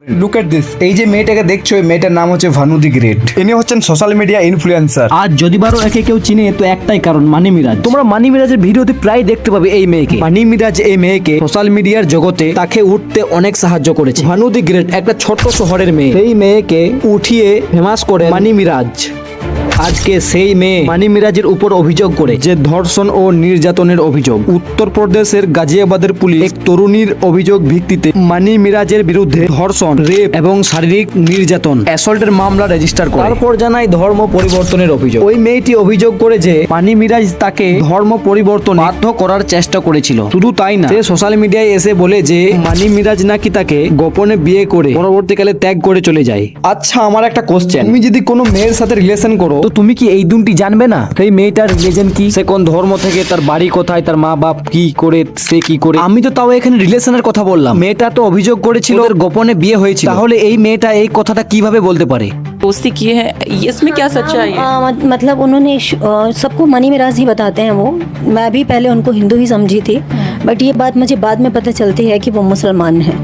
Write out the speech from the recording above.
Look at this, এই যে মেয়েটাকে দেখছো, এই মেয়েটার নাম হচ্ছে ভানু দি গ্রেট। ইনি হচ্ছেন সোশ্যাল মিডিয়া ইনফ্লুয়েন্সার। আর যদি বারো একে কেউ চিনে তো একটাই কারণ, মানি মিরাজ। তোমরা মানি মিরাজের ভিডিওতে প্রায় দেখতে পাবে এই মেয়েকে। মানি মিরাজ এই মেয়েকে সোশ্যাল মিডিয়ার জগতে তাকে উঠতে অনেক সাহায্য করেছে। ভানু দি গ্রেট একটা ছোট্ট শহরের মেয়ে, সেই মেয়েকে উঠিয়ে ফেমাস করে মানি মিরাজ। আজকে সেই মেয়ে মানি মিরাজের উপর অভিযোগ করে যে ধর্ষণ ও নির্যাতনের অভিযোগ। উত্তরপ্রদেশের গাজিয়াবাদের পুলিশ এক তরুণীর অভিযোগ ভিত্তিতে মানি মিরাজের বিরুদ্ধে ধর্ষণ, রেপ এবং শারীরিক নির্যাতন অ্যাসল্টের মামলা রেজিস্টার করে। তারপর জানায় ধর্ম পরিবর্তনের অভিযোগ। ওই মেয়েটি অভিযোগ করে যে মানি মিরাজ তাকে ধর্ম পরিবর্তন বাধ্য করার চেষ্টা করেছিল। শুধু তাই না, সে সোশ্যাল মিডিয়ায় এসে বলে যে মানি মিরাজ নাকি তাকে গোপনে বিয়ে করে পরবর্তীকালে ত্যাগ করে চলে যায়। আচ্ছা, আমার একটা কোশ্চেন, তুমি যদি কোনো মেয়ের সাথে রিলেশন করো তো তুমি কি এই দুটি জানবে না? সেই মেয়েটার রিলিজন কি, সে কোন ধর্ম থেকে, তার বাড়ি কোথায়, তার মা বাপ কি করে, সে কি করে? আমি তো তাও এখানে রিলেশনের কথা বললাম। মেয়েটা তো অভিযোগ করেছিল ওদের গোপনে বিয়ে হয়েছিল, তাহলে এই মেয়েটা এই কথাটা কিভাবে বলতে পারে? दोस्ती की है, इसमें क्या सच्चाई है? मतलब उन्होंने सबको मनी मिराज ही बताते हैं वो। मैं भी पहले उनको हिंदू ही समझी थी, बट ये बात मुझे बाद में पता चलती है कि वो मुसलमान हैं।